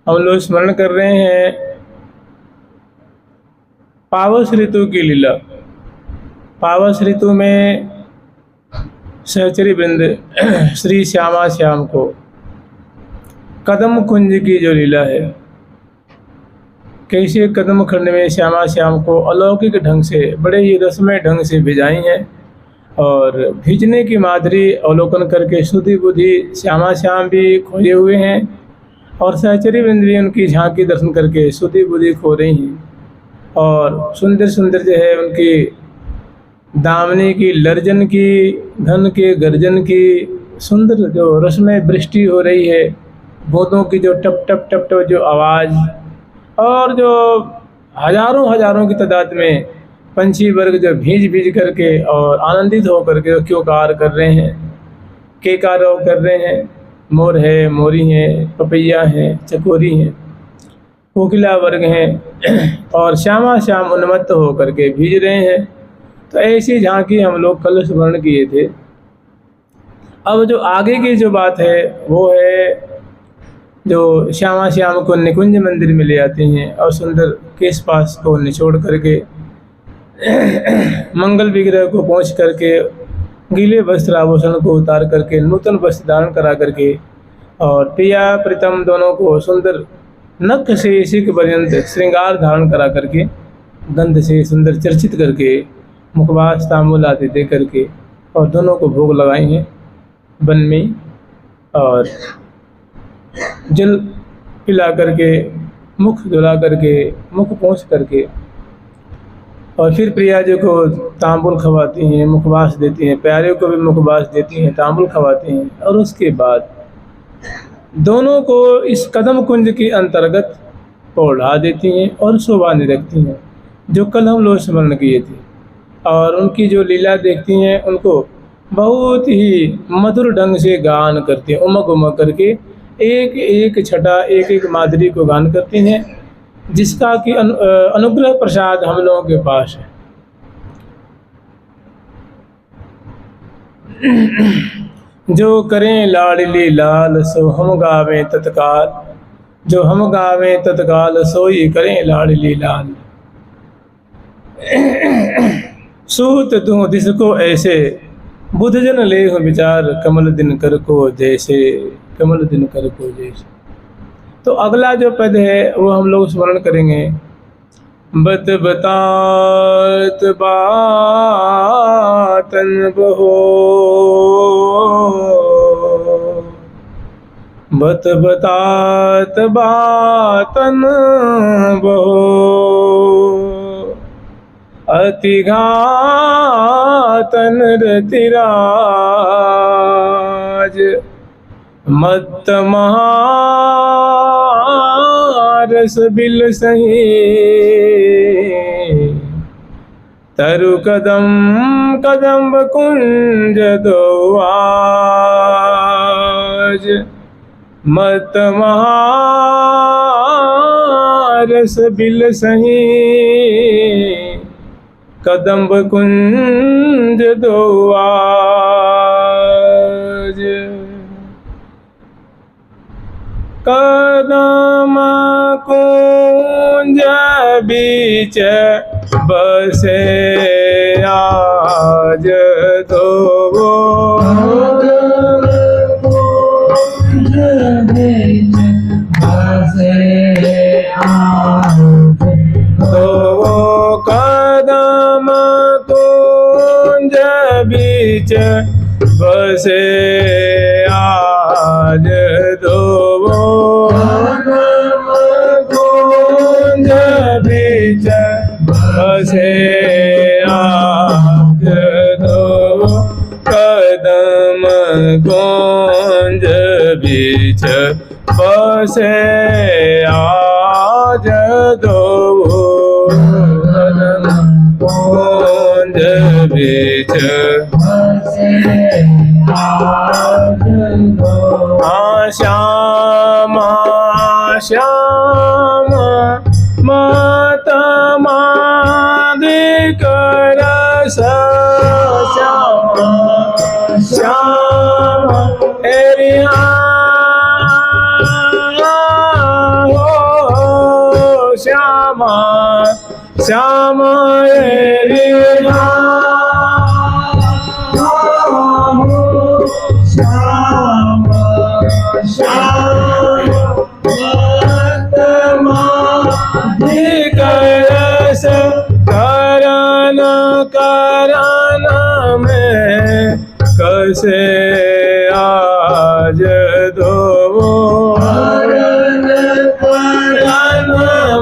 हम लोग स्मरण कर रहे हैं पावस ऋतु की लीला। पावस ऋतु में सहचरी वृंद श्री श्यामा श्याम को कदम कुंज की जो लीला है, कैसे कदम खंड में श्यामा श्याम को अलौकिक ढंग से बड़े ही रसमय ढंग से भिजाई हैं, और भिजने की माधुरी अवलोकन करके शुद्धि बुद्धि श्यामा श्याम भी खोए हुए हैं, और सहचरी वृंद भी उनकी झांकी दर्शन करके शुद्धि बुद्धि खो रही हैं। और सुंदर सुंदर जो है उनकी दामनी की लर्जन की, धन के गर्जन की सुंदर जो रसमय वृष्टि हो रही है, बूंदों की जो टप टप टप टप जो आवाज़, और जो हजारों हजारों की तादाद में पंछी वर्ग जो भीज भीज करके और आनंदित हो करके जो क्योकार कर रहे हैं, केकारो कर रहे हैं। मोर है, मोरी हैं, पपैया हैं, चकोरी हैं, कोकिला वर्ग हैं, और श्यामा श्याम उन्मत्त हो करके भीज रहे हैं। तो ऐसी झांकी हम लोग कल स्मरण किए थे। अब जो आगे की जो बात है वो है जो श्यामा श्याम को निकुंज मंदिर में ले आते हैं और सुंदर केश पास को निचोड़ करके मंगल विग्रह को पहुँच करके गीले वस्त्र आभूषण को उतार करके नूतन वस्त्र धारण करा करके, और प्रिया प्रीतम दोनों को सुंदर नख से शिख पर्यंत श्रृंगार धारण करा करके, गंध से सुंदर चर्चित करके, मुखवास तांबूल आदि दे करके, और दोनों को भोग लगाई हैं वन में, और जल पिला करके, मुख धुला करके, मुख पोंछ करके, और फिर प्रिया जी को तांबुल खवाती हैं, मुखवास देती हैं, प्यारे को भी मुखवास देती हैं, तांबुल खवाती हैं, और उसके बाद दोनों को इस कदम कुंज के अंतर्गत पौढ़ा देती हैं और शोभा निरखती हैं, जो कल हम लोग स्मरण किए थे। और उनकी जो लीला देखती हैं उनको बहुत ही मधुर ढंग से गान करती हैं, उमग उमग करके एक एक छटा, एक एक माधुरी को गान करती हैं, जिसका कि अनुग्रह प्रसाद हम लोगों के पास है। जो करें लाडली लाल सो हम गावें तत्काल, जो हम गावें तत्काल सोई करें लाडली लाल। सूत दूं दिस को ऐसे, बुध जन ले हो विचार, कमल दिन कर को जैसे, कमल दिन कर को जैसे। तो अगला जो पद है वो हम लोग स्मरण करेंगे। बत बतात बातन बहो, बत बतात बातन बहो, अति घातन रतिराज, मत महारस बिल सही, तरु कदम कदम कुंज दो आज, मत महारस बिल सही, कदम्ब कुंज दो आज। कदम कुंज बीच बसे आज दो, कुंज बीच बसे आज दो, कदम कुंज बीच बसे आज दो, कदम कुंज बीच बसे आज दो, कदम कुंज बीच बसे आज दो, कुंज बीच श्यामा श्यामा माता मादिक रस, श्यामा श्यामा एरिया हो श्यामा श्याम रे श्यामा करस करन करन में कैसे आज दो करन करन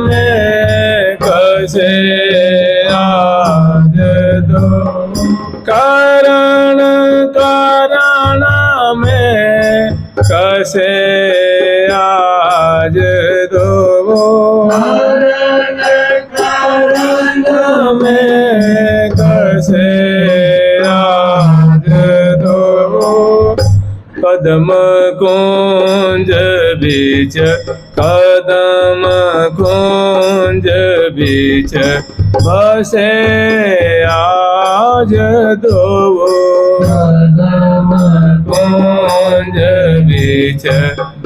में कैसे आज दो करण करण में कैसे आज दो करण करण में कैसे आज दो कदम कुंज बीच कदम कुंज बीच बसे आज दो कदम कुंज बीच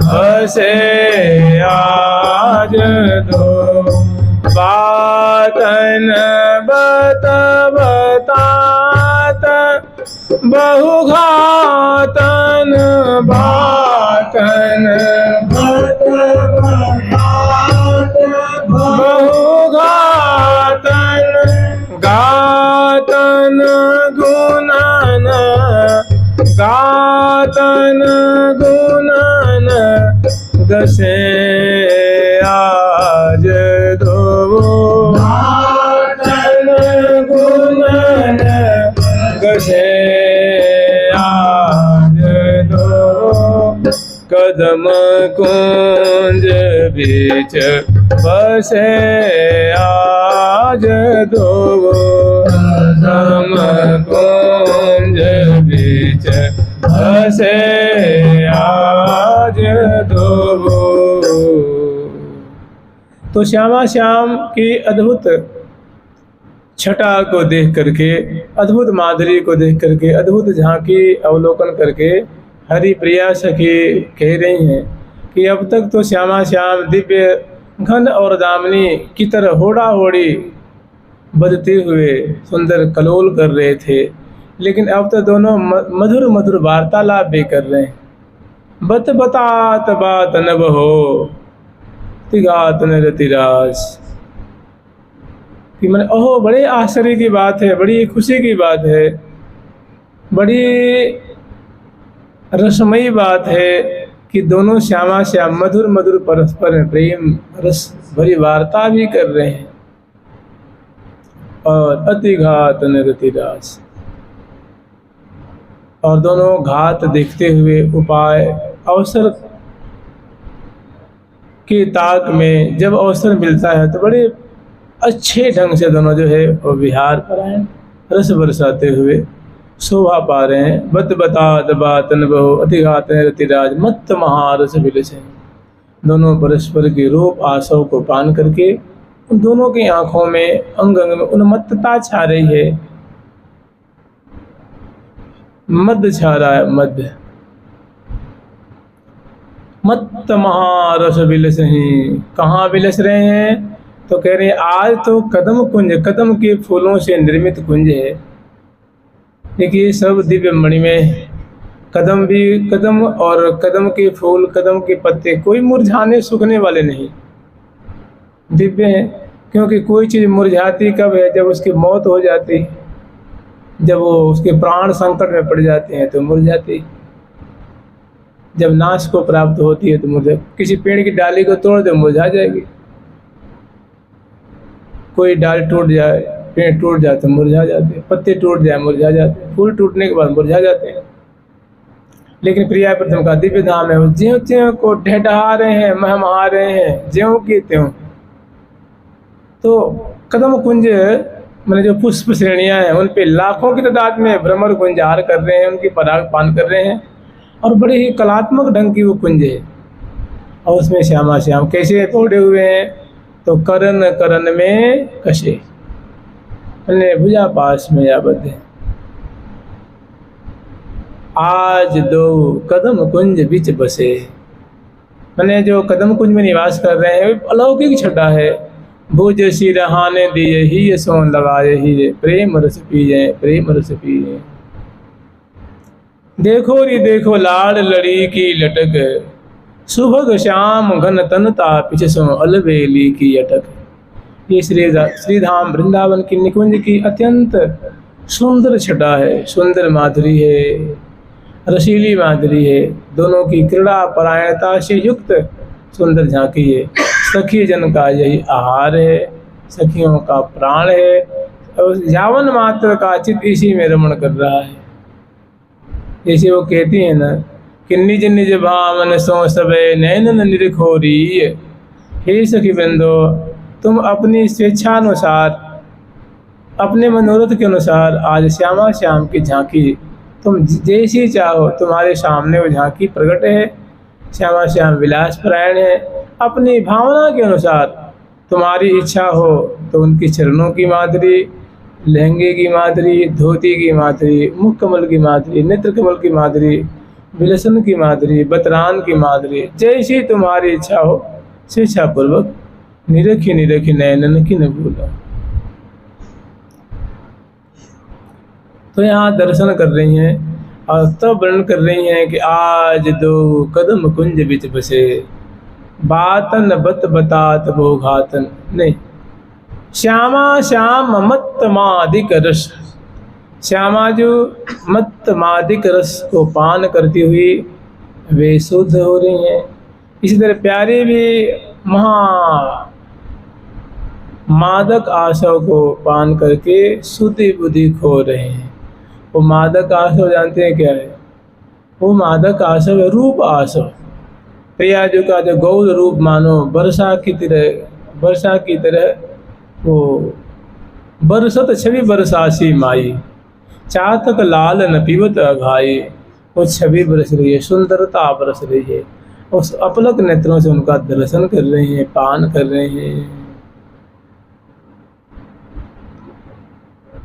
बसे आज दो बातन बत बतात बहुघातन बातन बत बतात बहुघातन गातन गुणन गातन गुणन गसे आज दो गातन गुणन गसे आज दो कदम कुंज बीच बसे आज दो कदम कुंज बीच बसे आज दो। तो श्यामा श्याम की अद्भुत छटा को देख करके, अद्भुत माधुरी को देख करके, अद्भुत झांकी अवलोकन करके हरि प्रिया सखी कह रही हैं कि अब तक तो श्यामा श्याम दिव्य घन और दामिनी की तरह होड़ा होड़ी बजते हुए सुंदर कलोल कर रहे थे, लेकिन अब तो दोनों मधुर मधुर वार्तालाप भी कर रहे हैं। बत बतात बात नभ हो तिगात नरतिराज कि मैंने ओहो बड़े आश्चर्य की बात है, बड़ी खुशी की बात है, बड़ी रसमयी बात है कि दोनों श्यामा श्याम मधुर मधुर परस्पर प्रेम रस भरी वार्ता भी कर रहे हैं। और अति घात नरतिराज, और दोनों घात देखते हुए उपाय अवसर के ताक में जब अवसर मिलता है तो बड़े अच्छे ढंग से दोनों जो है वो विहार पर आए, रस बरसाते हुए शोभा पा रहे हैं। बत बतात बातन बहु अतिघात रतिराज मत महारस विलसे, दोनों परस्पर के रूप आशव को पान करके उन दोनों की आंखों में अंग अंग में उन्मत्तता छा रही है, मद छा रहा है, मद मत महारस विलस ही। कहाँ विलस रहे हैं तो कह रहे हैं आज तो कदम कुंज, कदम के फूलों से निर्मित कुंज है। देखिए सब दिव्य मणि में कदम भी, कदम और कदम के फूल, कदम के पत्ते कोई मुरझाने सूखने वाले नहीं, दिव्य हैं। क्योंकि कोई चीज़ मुरझाती कब है? जब उसकी मौत हो जाती है, जब वो उसके प्राण संकट में पड़ जाते हैं तो मुरझाती, जब नाश को प्राप्त होती है तो मुरझा। किसी पेड़ की डाली को तोड़ दे मुरझा जाएगी, कोई डाल टूट जाए, पेड़ टूट जाए तो मुरझा जाते हैं, पत्ते टूट जाए मुरझा जाते हैं, फूल टूटने के बाद मुरझा जाते हैं। लेकिन प्रिया प्रथम का दिव्य धाम है, वो ज्यों त्यों को ढहढहा रहे हैं, महमहा रहे हैं, ज्यों की त्यों। तो कदम कुंज मैंने जो पुष्प श्रेणियां हैं उन पे लाखों की तादाद में भ्रमर गुंजार कर रहे हैं, उनकी पराग पान कर रहे हैं, और बड़े ही कलात्मक ढंग की वो कुंज है। और उसमें श्यामा श्याम कैसे तोड़े हुए हैं तो करण करण में कशे, भुजा पास में आबद्ध है। आज दो कदम कुंज बीच बसे, मैंने जो कदम कुंज में निवास कर रहे हैं अलौकिक छटा है, भुज सिरहाने दिए ही सो लगाए ही, प्रेम रस पिए, प्रेम रस पिए। देखो री देखो लाड़ लड़ी की लटक, सुभग श्याम घन तन तापिछ सो अलबेली की अटक। ये श्रीधाम वृंदावन की निकुंज की अत्यंत सुंदर छटा है, सुंदर माधुरी है, रसीली माधुरी है। दोनों की क्रीड़ा परायणता से युक्त सुंदर झांकी है। सखी जन का यही आहार है, सखियों का प्राण है, और यावन मात्र का चित इसी में रमण कर रहा है। जैसे वो कहती है ना कि निज निज भावन सो सबे नैनन निरखोरी। हे सखी बंदो, तुम अपनी स्वेच्छानुसार, अपने मनोरथ के अनुसार आज श्यामा श्याम की झांकी तुम जैसी चाहो तुम्हारे सामने वो झांकी प्रकट है। श्यामा श्याम विलास परायण है। अपनी भावना के अनुसार तुम्हारी इच्छा हो तो उनकी चरणों की माधुरी, लहंगे की माधुरी, धोती की माधुरी, मुख कमल की माधुरी, नेत्र कमल की माधुरी, विलसन की माधुरी, बतरान की माधुरी, जैसी तुम्हारी इच्छा हो स्वेच्छापूर्वक निरखी निरखी नयनन की न भूलो। तो यहाँ दर्शन कर रही हैं और तब वर्णन कर रही हैं कि आज दो कदम कुंज बिच बसे, बातन बत बतात वो घातन। नहीं, श्यामा श्याम मत मादिक रस, श्यामा जो मत मादिक रस को पान करती हुई वे शुद्ध हो रही हैं। इसी तरह प्यारे भी महा मादक आशव को पान करके शुद्धि बुद्धि खो रहे हैं। वो मादक आशव जानते हैं क्या है? वो मादक आशव है रूप आशव। प्रियाजू का जो गौर रूप मानो वर्षा की तरह वो बरसत छवि बरसासी माई, चातक लाल न पीवत अघाई। वो छवि बरस रही है, सुंदरता बरस रही है। उस अपलक नेत्रों से उनका दर्शन कर रहे हैं, पान कर रहे हैं।